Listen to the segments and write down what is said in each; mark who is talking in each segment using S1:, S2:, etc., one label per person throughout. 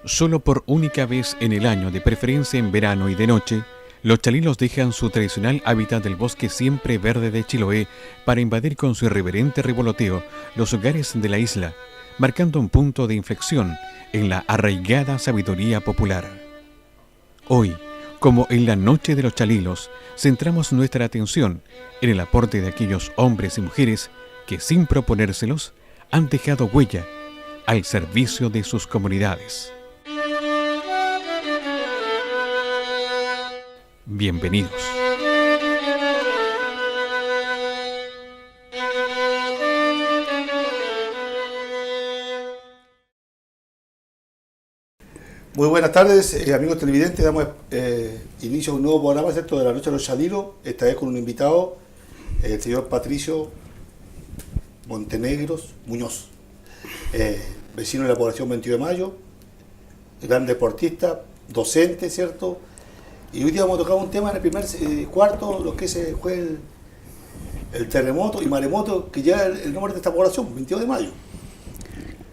S1: Solo por única vez en el año, de preferencia en verano y de noche, los chalilos dejan su tradicional hábitat del bosque siempre verde de Chiloé para invadir con su irreverente revoloteo los hogares de la isla, marcando un punto de inflexión en la arraigada sabiduría popular. Hoy, como en la noche de los chalilos, centramos nuestra atención en el aporte de aquellos hombres y mujeres que, sin proponérselos, han dejado huella al servicio de sus comunidades. Bienvenidos.
S2: Muy buenas tardes, amigos televidentes. Damos inicio a un nuevo programa, ¿cierto?, de la Noche de los Chalilos, esta vez con un invitado, el señor Patricio Montenegros Muñoz, vecino de la población 22 de Mayo, gran deportista, docente, ¿cierto? Y hoy día vamos a tocar un tema en el primer cuarto, lo que fue el terremoto y maremoto que lleva el nombre de esta población, 22 de Mayo.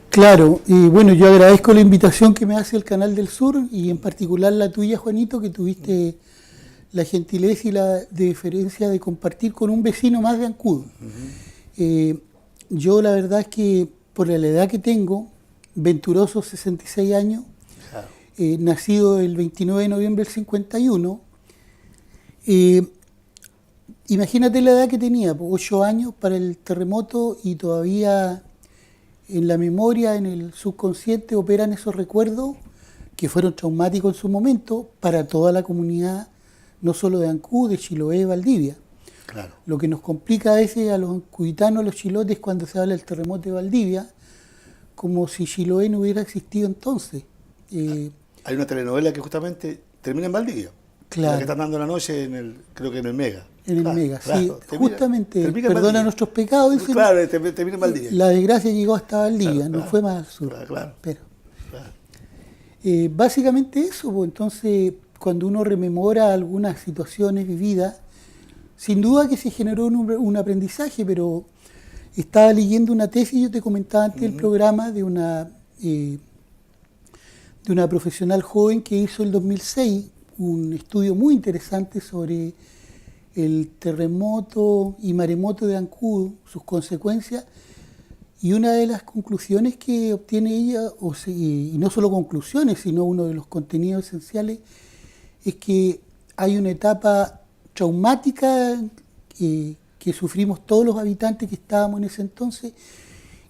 S3: Claro, y bueno, yo agradezco la invitación que me hace el Canal del Sur y en particular la tuya, Juanito, que tuviste la gentileza y la deferencia de compartir con un vecino más de Ancud. Yo la verdad es que por la edad que tengo, venturosos 66 años, nacido el 29 de noviembre del 51, imagínate la edad que tenía, 8 años para el terremoto, y todavía en la memoria, en el subconsciente, operan esos recuerdos que fueron traumáticos en su momento para toda la comunidad, no solo de Ancud, de Chiloé, Valdivia.
S2: Claro. Lo
S3: que nos complica a veces a los ancuditanos, a los chilotes, cuando se habla del terremoto de Valdivia, como si Chiloé no hubiera existido entonces.
S2: Hay una telenovela que justamente termina en Valdivia.
S3: Claro.
S2: La que están dando la noche creo que en el Mega.
S3: En el Mega,
S2: claro,
S3: sí. Justamente, perdona nuestros pecados. Dicen,
S2: claro, termina en Valdivia.
S3: La desgracia llegó hasta Valdivia,
S2: claro,
S3: no fue más al sur.
S2: Claro.
S3: Pero, básicamente eso, pues, entonces, cuando uno rememora algunas situaciones vividas, sin duda que se generó un aprendizaje, pero estaba leyendo una tesis, yo te comentaba antes del programa, de una profesional joven que hizo el 2006 un estudio muy interesante sobre el terremoto y maremoto de Ancud, sus consecuencias, y una de las conclusiones que obtiene ella, y no solo conclusiones, sino uno de los contenidos esenciales, es que hay una etapa traumática que sufrimos todos los habitantes que estábamos en ese entonces,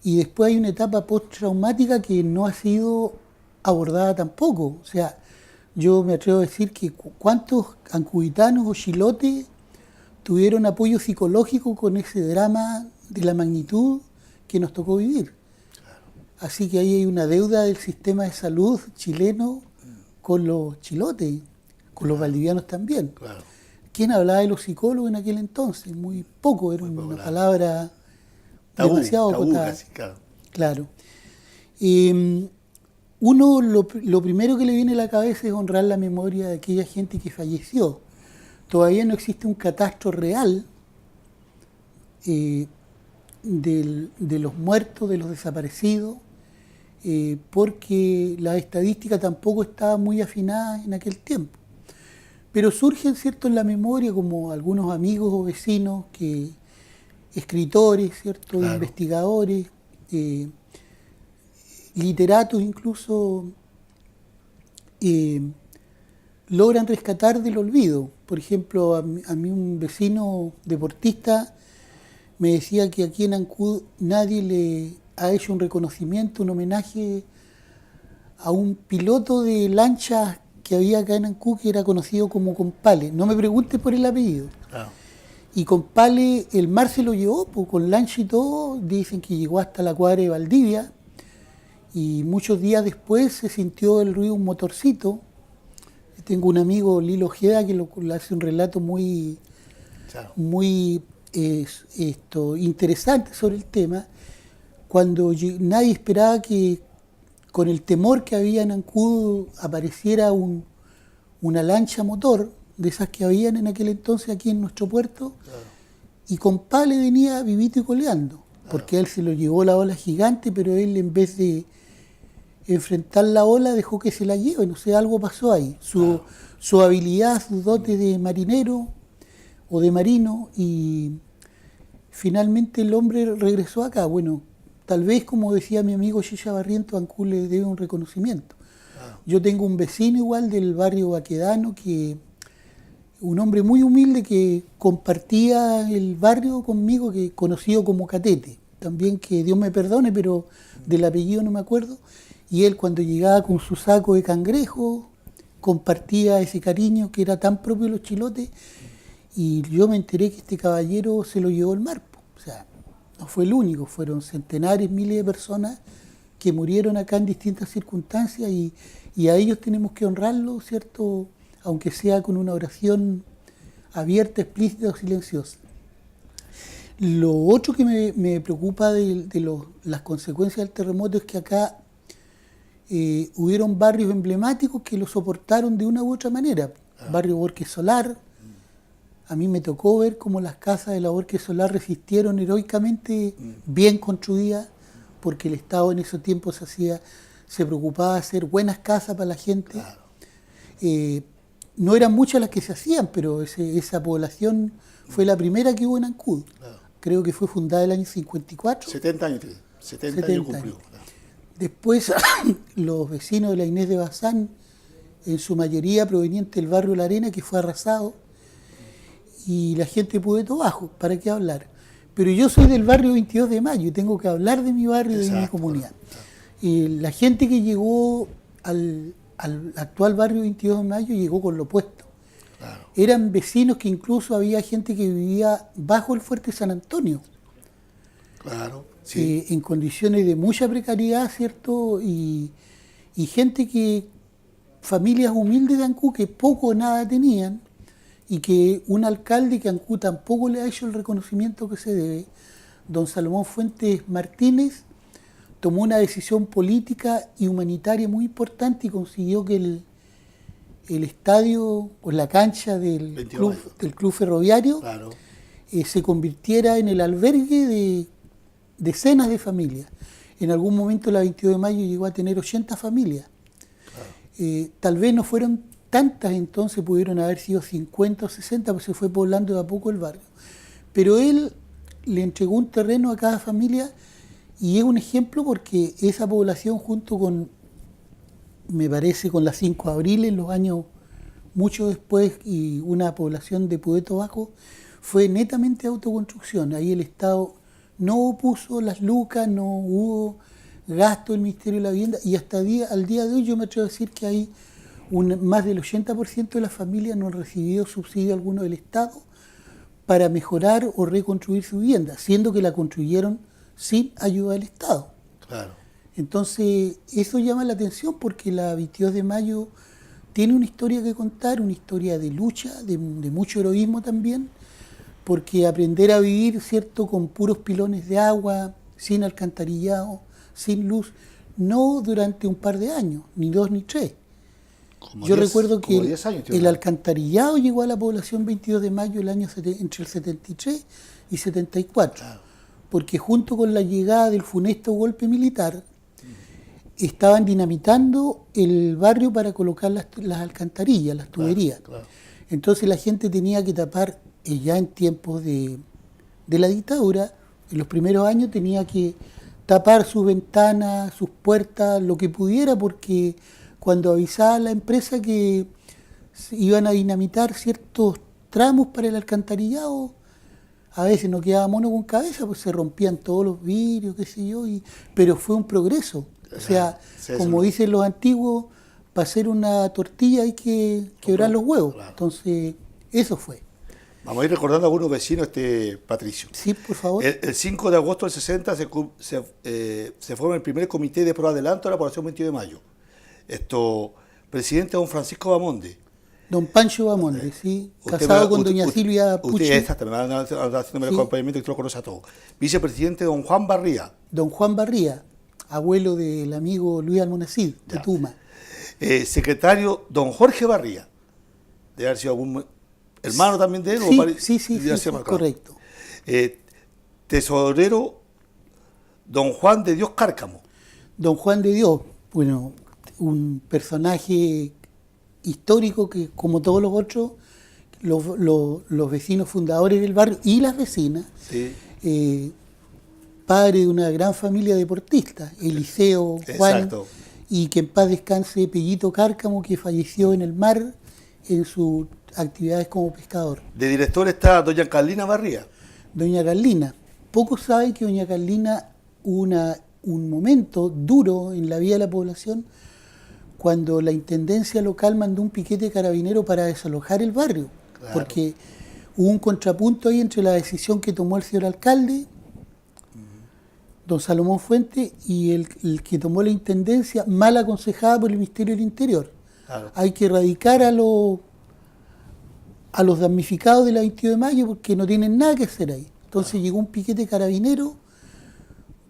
S3: y después hay una etapa post-traumática que no ha sido abordada tampoco. O sea, yo me atrevo a decir que cuántos ancuditanos o chilotes tuvieron apoyo psicológico con ese drama de la magnitud que nos tocó vivir. Así que ahí hay una deuda del sistema de salud chileno con los chilotes, con los valdivianos también.
S2: Claro.
S3: ¿Quién hablaba de los psicólogos en aquel entonces? Muy poco, era una palabra demasiado acotada. Claro. Uno lo primero que le viene a la cabeza es honrar la memoria de aquella gente que falleció. Todavía no existe un catastro real de los muertos, de los desaparecidos, porque la estadística tampoco estaba muy afinada en aquel tiempo. Pero surgen, ¿cierto?, en la memoria, como algunos amigos o vecinos, escritores, ¿cierto?, claro, investigadores, literatos incluso, logran rescatar del olvido. Por ejemplo, a mí un vecino deportista me decía que aquí en Ancud nadie le ha hecho un reconocimiento, un homenaje a un piloto de lanchas que había acá en Ancud, que era conocido como Compale. No me preguntes por el apellido.
S2: Claro.
S3: Y Compale, el mar se lo llevó, pues, con lancha y todo. Dicen que llegó hasta la cuadra de Valdivia, y muchos días después se sintió el ruido de un motorcito. Tengo un amigo, Lilo Ojeda, que le hace un relato muy interesante sobre el tema, cuando nadie esperaba que, con el temor que había en Ancud, apareciera una lancha motor, de esas que habían en aquel entonces aquí en nuestro puerto, claro, y Compale venía vivito y coleando, porque él se lo llevó la ola gigante, pero él, en vez de enfrentar la ola dejó que se la lleven, o sea, algo pasó ahí. Su habilidad, sus dotes de marinero o de marino, y finalmente el hombre regresó acá. Bueno, tal vez, como decía mi amigo Chicha Barriento, Ancud le debe un reconocimiento. Yo tengo un vecino igual del barrio Baquedano, que un hombre muy humilde que compartía el barrio conmigo, que conocido como Catete, también, que Dios me perdone, pero del apellido no me acuerdo, y él cuando llegaba con su saco de cangrejo compartía ese cariño que era tan propio de los chilotes, y yo me enteré que este caballero se lo llevó el mar. O sea, no fue el único, fueron centenares, miles de personas que murieron acá en distintas circunstancias, y a ellos tenemos que honrarlo, ¿cierto?, aunque sea con una oración abierta, explícita o silenciosa. Lo otro que me preocupa de las consecuencias del terremoto es que acá hubieron barrios emblemáticos que lo soportaron de una u otra manera. Barrio Borges Solar, a mí me tocó ver cómo las casas de la Borges Solar resistieron heroicamente, bien construidas, porque el Estado en esos tiempos se preocupaba de hacer buenas casas para la gente. Claro. No eran muchas las que se hacían, pero esa población fue la primera que hubo en Ancud. Claro. Creo que fue fundada el año 54.
S2: 70 años cumplió. Años.
S3: Después, los vecinos de la Inés de Bazán, en su mayoría provenientes del barrio La Arena, que fue arrasado, y la gente de Pueto Bajo, ¿para qué hablar? Pero yo soy del barrio 22 de Mayo y tengo que hablar de mi barrio y de mi comunidad. La gente que llegó al actual barrio 22 de Mayo llegó con lo opuesto. Claro. Eran vecinos que incluso había gente que vivía bajo el Fuerte San Antonio.
S2: Claro, sí.
S3: En condiciones de mucha precariedad, ¿cierto? Y gente familias humildes de Ancud que poco o nada tenían, y que un alcalde que Ancud tampoco le ha hecho el reconocimiento que se debe, don Salomón Fuentes Martínez, tomó una decisión política y humanitaria muy importante y consiguió que el estadio o la cancha del club ferroviario, claro, se convirtiera en el albergue de decenas de familias. En algún momento la 22 de Mayo llegó a tener 80 familias. Claro. Tal vez no fueron tantas, entonces pudieron haber sido 50 o 60, pues se fue poblando de a poco el barrio. Pero él le entregó un terreno a cada familia, y es un ejemplo porque esa población, junto con, me parece, con la 5 de abril en los años mucho después, y una población de Pueto Bajo, fue netamente autoconstrucción. Ahí el Estado no puso las lucas, no hubo gasto del Ministerio de la Vivienda, y hasta al día de hoy yo me atrevo a decir que hay más del 80% de las familias no han recibido subsidio alguno del Estado para mejorar o reconstruir su vivienda, siendo que la construyeron sin ayuda del Estado.
S2: Claro.
S3: Entonces, eso llama la atención porque la 22 de Mayo tiene una historia que contar, una historia de lucha, de mucho heroísmo también, porque aprender a vivir, ¿cierto?, con puros pilones de agua, sin alcantarillado, sin luz, no durante un par de años, ni 2 ni 3. Yo recuerdo que el alcantarillado llegó a la población 22 de Mayo entre el 73 y 74. Claro. Porque junto con la llegada del funesto golpe militar, estaban dinamitando el barrio para colocar las alcantarillas, las tuberías. Claro, claro. Entonces la gente tenía que tapar, ya en tiempos de la dictadura, en los primeros años tenía que tapar sus ventanas, sus puertas, lo que pudiera, porque cuando avisaba a la empresa que iban a dinamitar ciertos tramos para el alcantarillado, a veces no quedaba mono con cabeza, pues se rompían todos los vidrios, qué sé yo, pero fue un progreso. O sea, como dicen los antiguos, para hacer una tortilla hay que quebrar los huevos. Claro. Entonces, eso fue.
S2: Vamos a ir recordando a algunos vecinos, Patricio.
S3: Sí, por favor.
S2: El 5 de agosto del 60 se forma el primer comité de proadelanto de la población 22 de Mayo. Presidente don Francisco Bamonde.
S3: Don Pancho Bamonde, sí, casado con doña Silvia Pucci.
S2: Usted exactamente, me va haciéndome el acompañamiento, que usted lo conoce a todos. Vicepresidente don Juan Barría.
S3: Don Juan Barría, abuelo del amigo Luis Almonacid, de Tuma.
S2: Secretario don Jorge Barría. Debe haber sido algún hermano también de él.
S3: Sí, correcto.
S2: Tesorero don Juan de Dios Cárcamo.
S3: Don Juan de Dios, bueno, un personaje histórico que, como todos los otros, los vecinos fundadores del barrio y las vecinas,
S2: Sí.
S3: Padre de una gran familia deportista, Eliseo Juan,
S2: Exacto.
S3: y que en paz descanse Pellito Cárcamo, que falleció en el mar en sus actividades como pescador.
S2: De director está doña Carlina Barría.
S3: Doña Carlina. Pocos saben que doña Carlina hubo un momento duro en la vida de la población cuando la intendencia local mandó un piquete carabinero para desalojar el barrio,
S2: Claro.
S3: porque hubo un contrapunto ahí entre la decisión que tomó el señor alcalde, don Salomón Fuentes, y el que tomó la intendencia, mal aconsejada por el Ministerio del Interior.
S2: Claro.
S3: Hay que erradicar a los damnificados de la 22 de mayo porque no tienen nada que hacer ahí. Entonces llegó un piquete carabinero,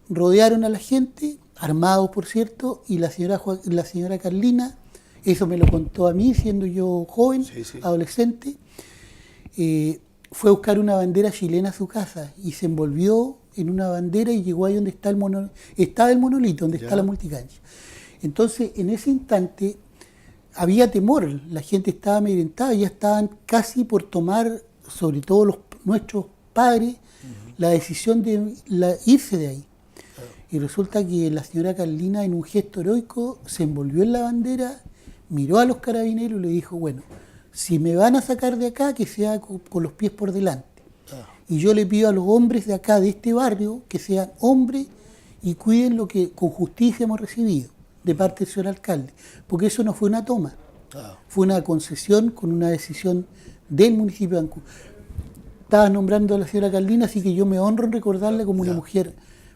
S3: rodearon a la gente, armados por cierto, y la señora Carlina, eso me lo contó a mí siendo yo joven,
S2: Sí, sí.
S3: adolescente, fue a buscar una bandera chilena a su casa y se envolvió en una bandera y llegó ahí donde está estaba el monolito, donde
S2: Ya.
S3: está la multicancha. Entonces, en ese instante había temor, la gente estaba amedrentada, ya estaban casi por tomar, sobre todo nuestros padres, la decisión de irse de ahí. Y resulta que la señora Carlina, en un gesto heroico, se envolvió en la bandera, miró a los carabineros y le dijo, bueno, si me van a sacar de acá, que sea con los pies por delante. Y yo le pido a los hombres de acá, de este barrio, que sean hombres y cuiden lo que con justicia hemos recibido de parte del señor alcalde. Porque eso no fue una toma, fue una concesión con una decisión del municipio de Ancud. Estabas nombrando a la señora Carlina, así que yo me honro en recordarla como una mujer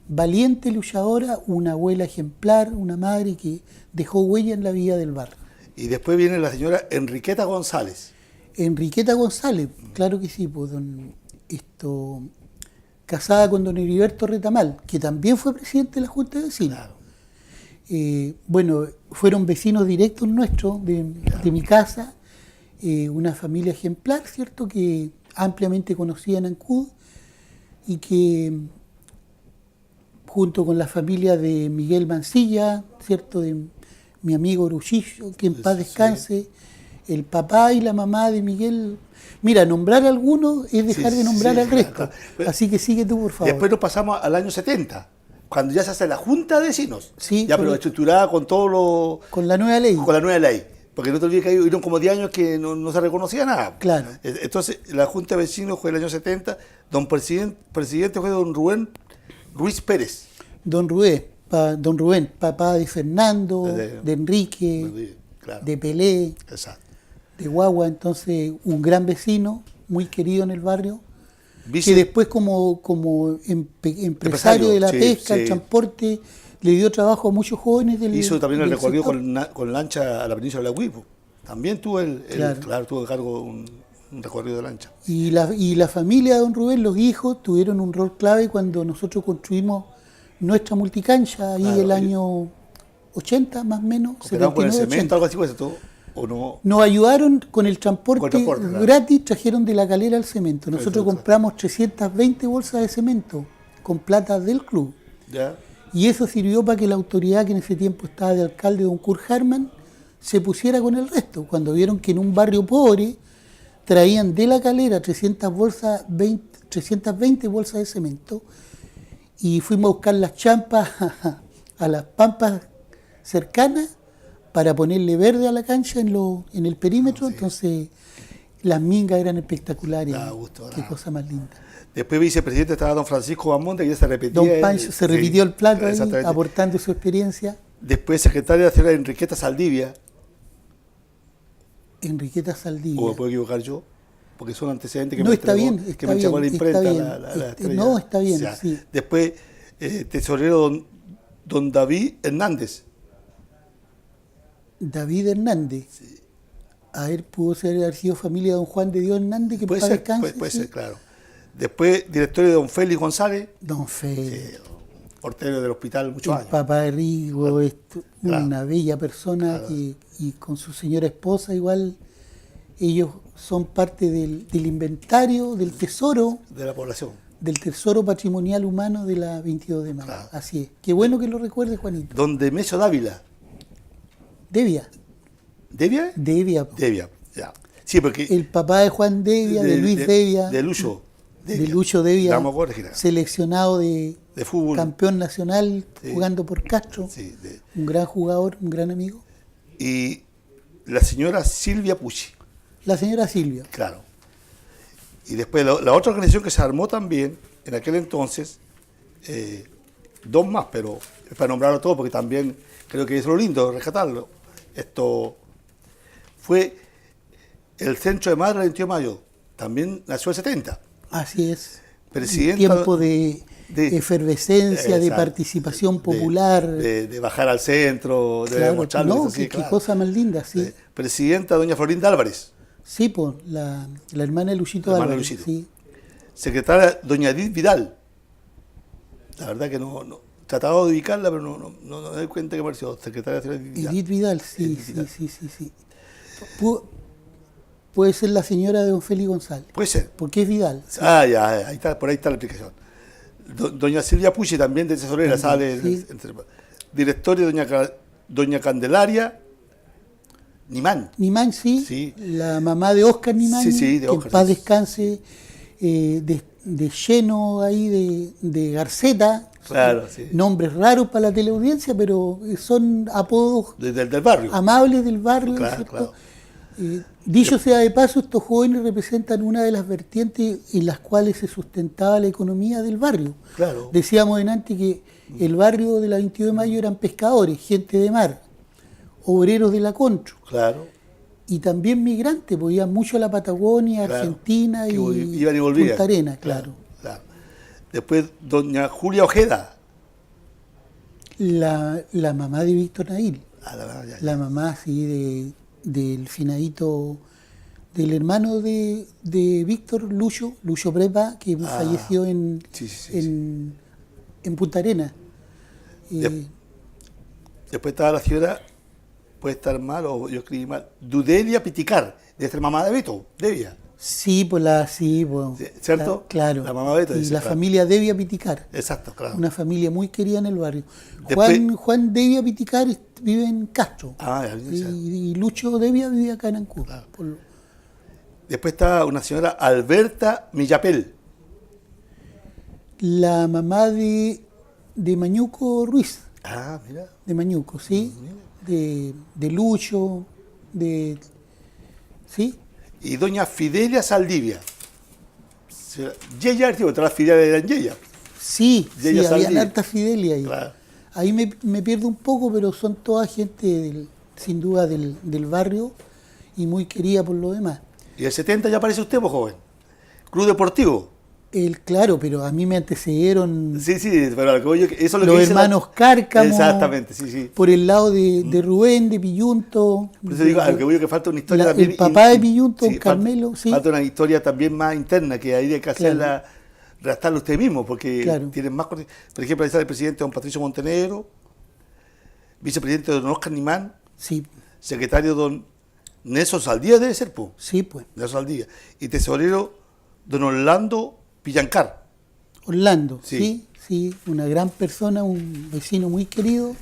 S3: valiente, luchadora, una abuela ejemplar, una madre que dejó huella en la vida del barrio.
S2: Y después viene la señora Enriqueta González.
S3: Enriqueta González, claro que sí, pues casada con don Heriberto Retamal, que también fue presidente de la Junta de Vecinos.
S2: Claro.
S3: Bueno, fueron vecinos directos nuestros de mi casa, una familia ejemplar, ¿cierto?, que ampliamente conocida en Ancud y que junto con la familia de Miguel Mancilla, ¿cierto?, de mi amigo Ruchillo, que en paz descanse, el papá y la mamá de Miguel. Mira, nombrar a algunos es dejar de nombrar al resto.
S2: Claro.
S3: Así que sigue tú, por favor.
S2: Después nos pasamos al año 70, cuando ya se hace la Junta de Vecinos,
S3: Sí,
S2: ya pero estructurada con todo lo...
S3: Con la nueva ley.
S2: Con la nueva ley. Porque no te olvides que hubieron como 10 años que no se reconocía nada.
S3: Claro.
S2: Entonces, la Junta de Vecinos fue el año 70, presidente fue don Rubén Ruiz Pérez.
S3: Don Rubén, papá de Fernando, de Enrique,
S2: Claro.
S3: de Pelé,
S2: Exacto.
S3: de Guagua, entonces un gran vecino, muy querido en el barrio,
S2: Vice-
S3: que después como empresario de la
S2: sí,
S3: pesca,
S2: sí.
S3: el transporte, le dio trabajo a muchos jóvenes del
S2: Hizo también el
S3: del
S2: recorrido
S3: sector.
S2: con lancha a la península de la Huipo. También tuvo tuvo a cargo un recorrido de lancha.
S3: Y la familia de don Rubén, los hijos, tuvieron un rol clave cuando nosotros construimos nuestra multicancha ahí
S2: Claro,
S3: el año 80 más o menos,
S2: ¿Cooperaron con el
S3: 79,
S2: cemento,
S3: 80.
S2: algo así, pues, todo? ¿O no?
S3: Nos ayudaron con el transporte,
S2: Claro.
S3: gratis, trajeron de la calera el cemento. Nosotros
S2: Perfecto.
S3: compramos 320 bolsas de cemento con plata del club.
S2: ¿Ya?
S3: Y eso sirvió para que la autoridad, que en ese tiempo estaba de alcalde, don Kurt Hartmann, se pusiera con el resto. Cuando vieron que en un barrio pobre traían de la calera 320 bolsas de cemento, y fuimos a buscar las champas a las pampas cercanas para ponerle verde a la cancha en el perímetro.
S2: Sí.
S3: Entonces las mingas eran espectaculares.
S2: Da gusto,
S3: Qué
S2: da.
S3: cosa más linda.
S2: Después vicepresidente estaba don Francisco Bamonte, que ya se repetía.
S3: Don Pancho se repitió el plato ahí,
S2: exactamente.
S3: aportando su experiencia.
S2: Después secretaria de la señora Enriqueta Saldivia,
S3: Enriqueta Saldivia.
S2: o me puedo equivocar yo, porque son antecedentes que
S3: No,
S2: me
S3: está
S2: entregó,
S3: bien,
S2: que
S3: está
S2: me entregó la
S3: bien,
S2: imprenta.
S3: está bien.
S2: La estrella.
S3: No, está bien,
S2: O sea,
S3: sí.
S2: Después, tesorero don David Hernández.
S3: David Hernández. A ver, pudo haber sido familia de don Juan de Dios Hernández, que en
S2: Puede
S3: paz
S2: ser,
S3: descanse,
S2: puede
S3: sí.
S2: ser, claro. Después, directorio de don Félix González,
S3: Don Félix,
S2: portero del hospital muchos
S3: el
S2: años.
S3: papá de Rigo,
S2: Claro.
S3: una bella persona,
S2: Claro.
S3: y con su señora esposa igual, ellos son parte del inventario, del tesoro
S2: De la población.
S3: patrimonial humano de la 22 de mayo.
S2: Claro.
S3: Así es. Qué bueno que lo recuerde, Juanito.
S2: Don Demesio Dávila,
S3: Devia.
S2: ¿Devia?
S3: Devia.
S2: Devia, ya. Sí, porque...
S3: El papá de Juan Devia, de Luis Devia.
S2: De Lucho.
S3: De Lucho Devia,
S2: Vamos a corregir.
S3: seleccionado de
S2: fútbol.
S3: Campeón nacional,
S2: Sí.
S3: jugando por Castro.
S2: Sí,
S3: Un gran jugador, un gran amigo.
S2: Y la señora Silvia Pucci,
S3: La señora Silvia.
S2: claro. Y después la otra organización que se armó también en aquel entonces, dos más, pero es para nombrarlo todo porque también creo que es lo lindo, rescatarlo. Esto fue el Centro de Madre del 22 de Mayo, también nació el 70.
S3: Así es.
S2: Presidenta,
S3: Tiempo de efervescencia, de
S2: exacto,
S3: participación popular.
S2: de bajar al centro, de
S3: Claro,
S2: demostrarlo.
S3: no,
S2: eso sí,
S3: qué
S2: claro.
S3: cosa más linda, sí.
S2: Presidenta doña Florinda Álvarez.
S3: Sí, pues, la hermana de Luchito
S2: La hermana de
S3: Álvarez.
S2: Luchito.
S3: Sí.
S2: Secretaria doña Edith Vidal. La verdad que no trataba de ubicarla, pero no me doy cuenta que apareció. Secretaria de Edith Vidal.
S3: Edith Vidal, sí,
S2: Edith Vidal.
S3: sí. Puede ser la señora de don Félix González,
S2: Puede ser.
S3: porque es Vidal. Sí.
S2: Ah, ya, ahí está, por ahí está la explicación. Doña Silvia Pucci también de tesorera sale.
S3: Sí.
S2: Directoria doña Candelaria Nimán.
S3: Nimán, sí,
S2: Sí.
S3: la mamá de Oscar Nimán,
S2: Sí, de
S3: que
S2: Óscar,
S3: en paz
S2: sí.
S3: descanse, de lleno ahí de Garceta.
S2: Claro, sí.
S3: Nombres raros para la teleaudiencia, pero son apodos
S2: Del barrio.
S3: amables del barrio,
S2: Claro,
S3: ¿cierto?
S2: claro.
S3: Dicho sea de paso, estos jóvenes representan una de las vertientes en las cuales se sustentaba la economía del barrio.
S2: Claro.
S3: Decíamos delante que el barrio de la 22 de Mayo eran pescadores, gente de mar, obreros de la Contro,
S2: Claro.
S3: y también migrantes, pues iban mucho a la Patagonia,
S2: Claro.
S3: Argentina
S2: Que
S3: y
S2: iban y volvían.
S3: Punta Arenas, claro.
S2: Claro. Después doña Julia Ojeda.
S3: La mamá de Víctor Nail.
S2: Ah, ya.
S3: La mamá, sí, del finadito, del hermano de Víctor, Lucho Prepa, que falleció en Punta Arenas.
S2: Después estaba la señora, puede estar mal o yo escribí mal, Dudelia Piticar, de ser mamá de Beto, Devia.
S3: Sí, pues
S2: ¿Cierto?
S3: claro.
S2: La mamá de Beto.
S3: Y
S2: dice,
S3: la
S2: claro.
S3: familia Devia Piticar.
S2: Exacto, claro.
S3: Una familia muy querida en el barrio.
S2: Después-
S3: Juan Devia Piticar vive en Castro.
S2: Ah, ya, ya.
S3: Y Lucho Devia vive acá en Ancud.
S2: Claro. Después está una señora Alberta Millapel.
S3: La mamá de Mañuco Ruiz.
S2: Ah, mira.
S3: De Mañuco, ¿sí? De Lucho, ¿sí?
S2: Y doña Fidelia Saldivia. Yeya, todas las filiales eran Yeya.
S3: Sí,
S2: Yeya
S3: había
S2: Saldivia.
S3: harta Fidelia ahí.
S2: Claro.
S3: Ahí me pierdo un poco, pero son toda gente, sin duda, del barrio y muy querida por lo demás.
S2: Y el 70 ya aparece usted, pues, joven. Club Deportivo.
S3: Claro, pero a mí me antecedieron
S2: Sí, pero lo que voy yo, eso es lo
S3: los
S2: que dice
S3: hermanos Cárcamo.
S2: Exactamente, sí.
S3: Por el lado de Rubén, de Pillunto.
S2: Por eso digo, a lo que voy yo que falta una historia también.
S3: El papá de Pillunto,
S2: sí,
S3: Carmelo, sí.
S2: Falta una historia también más interna, que ahí hay que hacerla,
S3: Claro.
S2: redactarla usted mismo, porque
S3: Claro.
S2: tienen más. Por ejemplo, ahí está el presidente don Patricio Montenegro, vicepresidente don Oscar Nimán,
S3: Sí,
S2: secretario don Nelson Saldía, debe ser, pues.
S3: sí, pues.
S2: Nelson Saldía. Y tesorero don Orlando Pillancar.
S3: Orlando,
S2: Sí.
S3: sí, una gran persona, un vecino muy querido,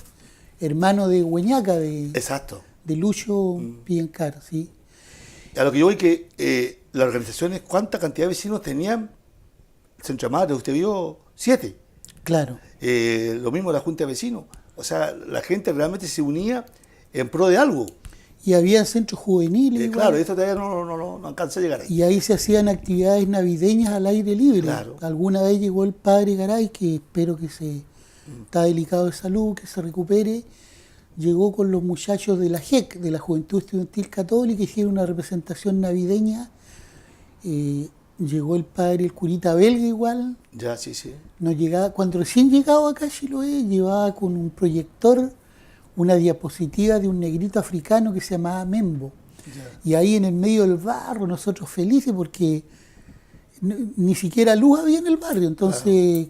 S3: hermano de Hueñaca,
S2: Exacto.
S3: de Lucho Piencar, sí.
S2: A lo que yo voy que las organizaciones, ¿cuánta cantidad de vecinos tenían? Centro de Madre, usted vio 7.
S3: Claro.
S2: Lo mismo la Junta de Vecinos. O sea, la gente realmente se unía en pro de algo.
S3: Y había centros juveniles. igual,
S2: Claro, esto todavía no alcanza a llegar ahí.
S3: y ahí se hacían actividades navideñas al aire libre.
S2: Claro.
S3: Alguna vez llegó el padre Garay, que espero que está delicado de salud, que se recupere. Llegó con los muchachos de la JEC, de la Juventud Estudiantil Católica, hicieron una representación navideña. Llegó el padre, el curita belga igual.
S2: Ya, sí.
S3: Nos llegaba, cuando recién llegaba acá a Chiloé, llevaba con un proyector una diapositiva de un negrito africano que se llamaba Membo.
S2: Ya.
S3: Y ahí en el medio del barro, nosotros felices porque ni siquiera luz había en el barrio, entonces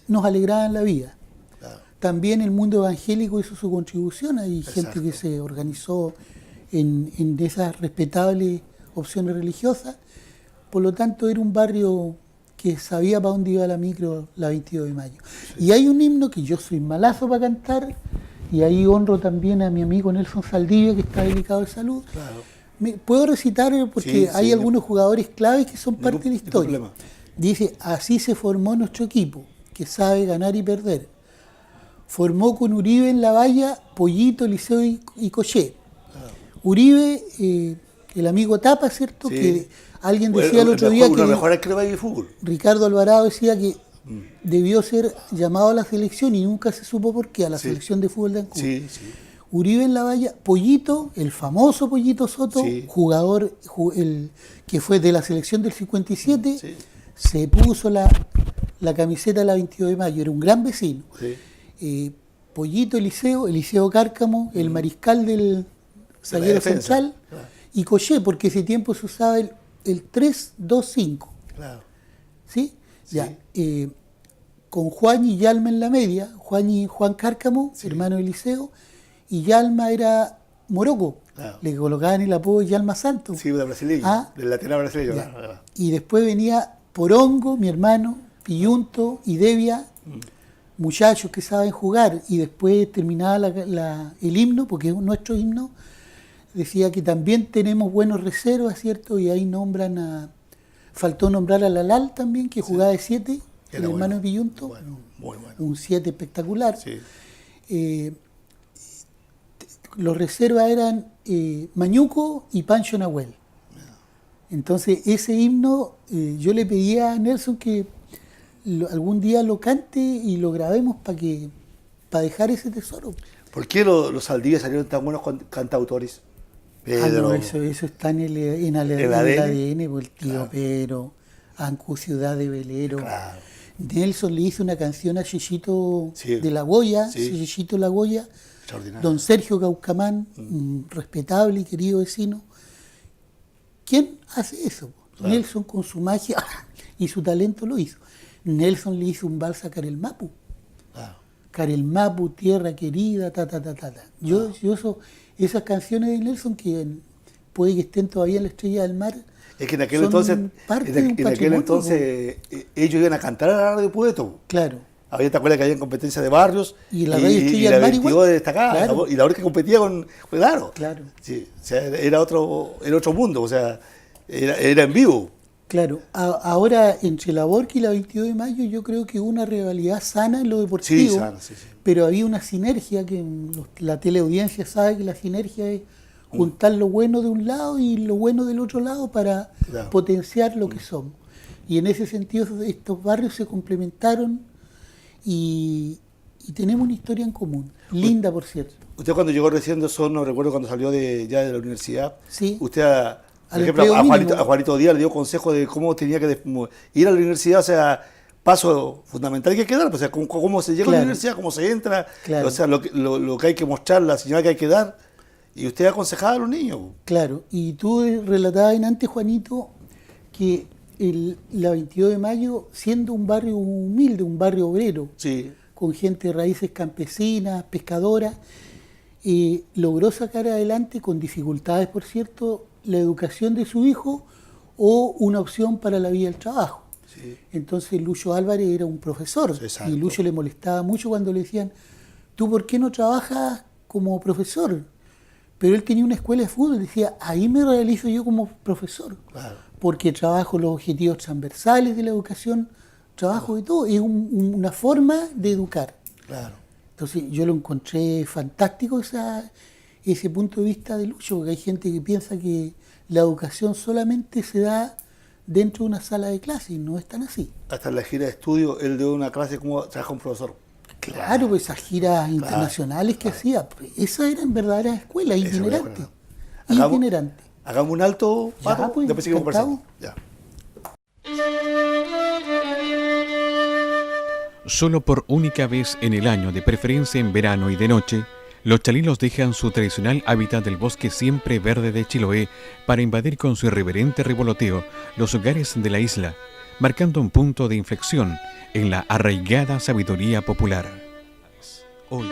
S3: nos alegraban la vida.
S2: Claro.
S3: También el mundo evangélico hizo su contribución, hay gente que
S2: Exacto.
S3: se organizó en esas respetables opciones religiosas, por lo tanto era un barrio que sabía para dónde iba la micro la 22 de mayo. Sí. Y hay un himno que yo soy malazo para cantar, y ahí honro también a mi amigo Nelson Saldivia, que está delicado de salud.
S2: Claro.
S3: Puedo recitar porque
S2: Sí,
S3: hay
S2: sí,
S3: algunos jugadores claves que son parte de la
S2: ningún
S3: historia.
S2: problema.
S3: Dice, así se formó nuestro equipo, que sabe ganar y perder. Formó con Uribe en la valla, Pollito, Liceo y Coché. Uribe, el amigo Tapa, ¿cierto?
S2: Sí.
S3: Que alguien decía el otro día
S2: uno
S3: que
S2: mejor arquero de fútbol.
S3: Ricardo Alvarado decía que debió ser llamado a la selección y nunca se supo por qué, a la
S2: Sí.
S3: selección de fútbol de Ancud.
S2: Sí, sí.
S3: Uribe en la valla, Pollito, el famoso Pollito Soto,
S2: Sí.
S3: jugador que fue de la selección del 57,
S2: Sí.
S3: se puso la camiseta la 22 de mayo, era un gran vecino.
S2: Sí.
S3: Pollito Eliseo Cárcamo, el mariscal del zaguero
S2: defensa.
S3: central,
S2: Claro.
S3: y Coché, porque ese tiempo se usaba el 3-2-5.
S2: Claro.
S3: ¿Sí?
S2: Sí.
S3: Ya. Con Juan y Yalma en la media, Juan Cárcamo,
S2: Sí.
S3: hermano de Eliseo, y Yalma era Morocco.
S2: Claro.
S3: Le colocaban el apodo Yalma Santo.
S2: Sí, de brasileño.
S3: Ah.
S2: Del lateral brasileño.
S3: Ya.
S2: Claro.
S3: Y después venía Porongo, mi hermano, Pillunto y Devia, muchachos que saben jugar. Y después terminaba el himno, porque es nuestro himno, decía que también tenemos buenos reservas, ¿cierto? Y ahí faltó nombrar a Lalal también, que jugaba de 7, el
S2: Era
S3: hermano
S2: bueno.
S3: de Pillunto,
S2: Bueno, muy bueno.
S3: un 7 espectacular.
S2: Sí.
S3: Los reservas eran Mañuco y Pancho Nahuel. Entonces ese himno yo le pedía a Nelson que algún día lo cante y lo grabemos para dejar ese tesoro.
S2: ¿Por qué los Saldías salieron tan buenos cantautores?
S3: No, eso está en el ADN, por el tío
S2: Claro.
S3: Pero, Ancu Ciudad de Velero.
S2: Claro.
S3: Nelson le hizo una canción a Yeyito
S2: Sí.
S3: de la Goya,
S2: Sí.
S3: Yeyito La Goya.
S2: Extraordinario.
S3: Don Sergio Caucamán, un respetable y querido vecino. ¿Quién hace eso?
S2: Claro.
S3: Nelson con su magia y su talento lo hizo. Nelson le hizo un vals a Karel Mapu.
S2: Claro.
S3: Karel Mapu, Tierra Querida, ta. Yo esas canciones de Nelson que puede que estén todavía en la Estrella del Mar.
S2: Es que en aquel
S3: son
S2: entonces,
S3: parte de un
S2: en aquel
S3: patrimonio,
S2: entonces ellos iban a cantar a la radio Pueto.
S3: Claro.
S2: Había, ¿te acuerdas que había competencia de barrios?
S3: Y la radio Estrella
S2: la
S3: del Mar
S2: 22
S3: igual.
S2: destacada,
S3: Claro.
S2: y la hora que competía con... Claro.
S3: Claro.
S2: Sí, o sea, era otro mundo, o sea, era en vivo.
S3: Claro, ahora entre la Borca y la 22 de mayo yo creo que hubo una rivalidad sana en lo deportivo,
S2: Sí, sana, sí.
S3: pero había una sinergia que la teleaudiencia sabe que la sinergia es juntar lo bueno de un lado y lo bueno del otro lado para
S2: Claro.
S3: potenciar lo que somos. Y en ese sentido estos barrios se complementaron y tenemos una historia en común, linda por cierto.
S2: Usted cuando llegó recién de Osorno, recuerdo cuando salió ya de la universidad,
S3: Sí.
S2: usted, por
S3: Al
S2: ejemplo,
S3: empleo mínimo.
S2: a Juanito Díaz le dio consejo de cómo tenía que ir a la universidad, o sea, paso fundamental que hay que dar, o sea, cómo se llega a la
S3: Claro.
S2: universidad, cómo se entra,
S3: Claro.
S2: o sea, lo que hay que mostrar, la señal que hay que dar, y usted aconsejaba a los niños.
S3: Claro, y tú relatabas antes, Juanito, que la 22 de mayo, siendo un barrio humilde, un barrio obrero,
S2: Sí,
S3: con gente de raíces campesinas, pescadoras, logró sacar adelante, con dificultades por cierto, la educación de su hijo o una opción para la vida del trabajo.
S2: sí.
S3: Entonces Lucho Álvarez era un profesor
S2: Exacto.
S3: y Lucho le molestaba mucho cuando le decían, ¿tú por qué no trabajas como profesor? Pero él tenía una escuela de fútbol, decía, ahí me realizo yo como profesor,
S2: Claro.
S3: porque trabajo los objetivos transversales de la educación, trabajo de todo, es una forma de educar.
S2: Claro.
S3: Entonces yo lo encontré fantástico ese punto de vista de Lucho, porque hay gente que piensa que la educación solamente se da dentro de una sala de clase y no es tan así.
S2: Hasta en la gira de estudio, él dio una clase de cómo trabaja un profesor.
S3: Claro, pues esas giras internacionales que hacía, pues, esas eran verdaderas escuelas,
S2: Eso,
S3: itinerantes.
S2: Hagamos-
S3: Itinerantes.
S2: Hagamos un alto,
S3: Ya,
S2: Pato,
S3: pues,
S2: después seguimos
S3: encantado.
S2: conversando. Ya.
S1: Solo por única vez en el año, de preferencia en verano y de noche, los chalilos dejan su tradicional hábitat del bosque siempre verde de Chiloé para invadir con su irreverente revoloteo los hogares de la isla, marcando un punto de inflexión en la arraigada sabiduría popular. Hoy.